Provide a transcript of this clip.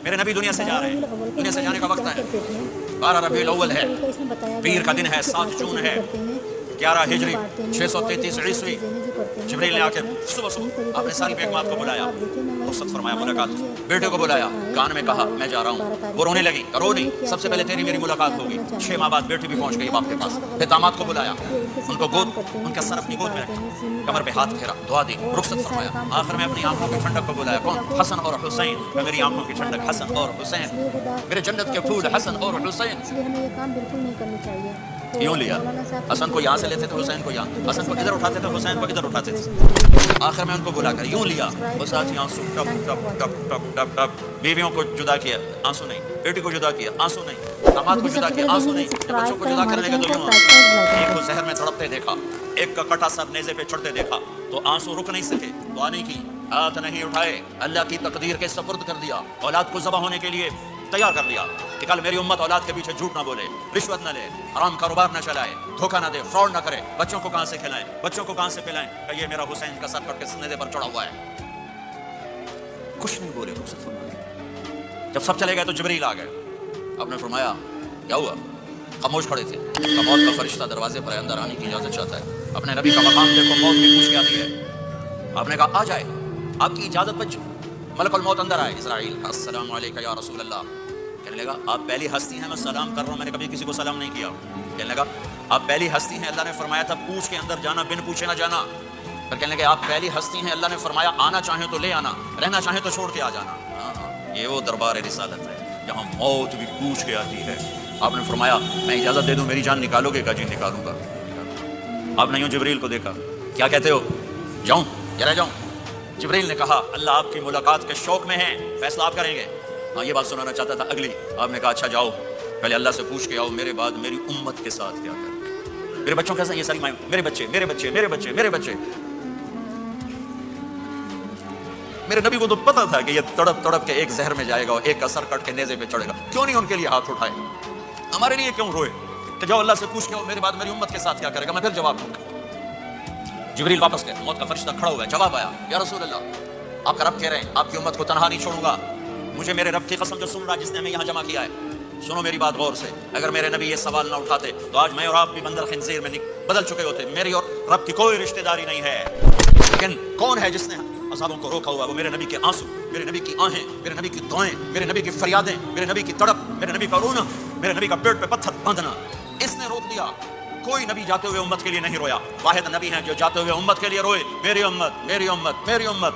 میرے نبی دنیا سے جا رہے ہیں، دنیا سے جانے کا وقت ہے، 12 ربیع الاول ہے، پیر کا دن ہے، 7 جون ہے، 11 ہجری 633 عیسوی۔ جبریل نے آ کے صبح صبح اپنے ساری بیگمات کو بلایا، رخصت فرمایا، ملاقات، بیٹے کو بلایا، کان میں کہا میں جا رہا ہوں، وہ رونے لگی، رو نہیں، سب سے پہلے تیری میری ملاقات ہوگی۔ 6 ماہ بعد بیٹی بھی پہنچ گئی باپ کے پاس، پھر داماد کو بلایا، ان کو گود، ان کا سر اپنی گود میں رکھا، کمر پہ ہاتھ پھیرا، دعا دی، رخصت فرمایا۔ آخر میں اپنی آنکھوں کی ٹھنڈک کو بلایا، کون؟ حسن اور حسین، میری آنکھوں کی ٹھنڈک حسن اور حسین، میرے جنت کے پھول حسن اور حسین۔ ہمیں یہ کام بالکل نہیں کرنا چاہیے۔ یوں لیا، حسن کو یہاں سے لیتے تھے، حسین کو یہاں، حسن کو ادھر اٹھاتے تھے، حسین کو ادھر اٹھاتے تھے۔ آخر میں ان کو بلا کر یوں لیا، وہ ساتھ ہی آنسو ٹپ ٹپ ٹپ ٹپ ٹپ ٹپ، بیویوں کو جدا کیا، آنسو نہیں، بیٹی کو جدا کیا، آنسو نہیں، داماد کو جدا کیا، آنسو نہیں، جب بچوں کو جدا کرنے لگے تو یوں ایک کو زہر میں تڑپتے دیکھا، ایک کا کٹا سر نیزے پہ چڑھتے دیکھا تو آنسو رک نہیں سکے، دعا نہیں کی، ہاتھ نہیں اٹھائے، اللہ کی تقدیر کے سپرد کر دیا، اولاد کو ذبح ہونے کے لیے تیار کر لیا کہ کل میری امت اولاد کے پیچھے جھوٹ نہ بولے، رشوت نہ لے، حرام کاروبار نہ چلائے، دھوکہ نہ دے، فراڈ نہ کرے، بچوں کو کہاں سے کھلائیں، بچوں کو کہاں سے پلائیں، کہ یہ میرا حسین کا سر کٹ کے سینے پر چڑھا ہوا ہے۔ کچھ نہیں بولے، رخصت فرمایا۔ جب سب چلے گئے تو جبریل آ گئے، آپ نے فرمایا کیا ہوا؟ خاموش کھڑے تھے، موت کا فرشتہ دروازے پر اندر آنے کی اجازت چاہتا ہے، اپنے نبی کا مقام دیکھو، موت بھی پوچھ کے آتی ہے۔ آپ نے کہا آ جائے، آپ کی اجازت پر ملک الموت اندر آئے، اسرائیل، السلام علیکم یا رسول اللہ۔ کہنے لگا آپ پہلی ہستی ہیں، میں سلام کر رہا ہوں، میں نے کبھی کسی کو سلام نہیں کیا۔ کہنے لگا آپ پہلی ہستی ہیں، اللہ نے فرمایا تھا پوچھ کے اندر جانا، بن پوچھے نہ جانا۔ پھر کہنے لگے آپ پہلی ہستی ہیں، اللہ نے فرمایا آنا چاہیں تو لے آنا، رہنا چاہیں تو چھوڑ کے آ جانا۔ یہ وہ دربار رسالت ہے جہاں موت بھی پوچھ کے آتی ہے۔ آپ نے فرمایا میں اجازت دے دوں میری جان نکالو گے؟ کہا جی نکالوں گا۔ آپ نے یوں جبریل کو دیکھا، کیا کہتے ہو؟ جاؤں یا رہ جاؤں؟ جبریل نے کہا اللہ آپ کی ملاقات کے شوق میں ہیں، فیصلہ آپ کریں گے۔ ہاں یہ بات سنانا چاہتا تھا اگلی۔ آپ نے کہا اچھا جاؤ، پہلے اللہ سے پوچھ کے آؤ میرے بعد میری امت کے ساتھ کیا کریں، میرے بچوں کیسا، یہ ساری مائیں، میرے بچے میرے بچے میرے بچے میرے بچے۔ میرے نبی کو تو پتا تھا کہ یہ تڑپ تڑپ کے ایک زہر میں جائے گا اور ایک کا سر کٹ کے نیزے پہ چڑھے گا، کیوں نہیں ان کے لیے ہاتھ اٹھائے؟ ہمارے لیے کیوں روئے کہ جاؤ اللہ سے پوچھ کے آؤ میرے بعد میری امت کے ساتھ کیا کرے گا، میں پھر جواب دوں گا۔ جبریل واپس گئے، موت کا فرشتہ کھڑا ہوا ہے، جواب آیا یا رسول اللہ آپ کا رب کہہ رہے ہیں آپ کی امت کو تنہا نہیں چھوڑوں گا، مجھے میرے رب کی قسم جو سن رہا جس نے ہمیں یہاں جمع کیا ہے، سنو میری بات غور سے، اگر میرے نبی یہ سوال نہ اٹھاتے تو آج میں اور آپ بھی بندر خنزیر میں بدل چکے ہوتے۔ میری اور رب کی کوئی رشتہ داری نہیں ہے، لیکن کون ہے جس نے عذابوں کو روکا ہوا؟ وہ میرے نبی کے آنسو، میرے نبی کی آہیں، میرے نبی کی دعائیں، میرے نبی کی فریادیں، میرے نبی کی تڑپ، میرے نبی کا رونا، میرے نبی کا پیٹ پہ پتھر باندھنا، اس نے روک دیا۔ کوئی نبی جاتے ہوئے امت کے لیے نہیں رویا، واحد نبی ہیں جو جاتے ہوئے امت کے لیے روئے، میری امت میری امت میری امت۔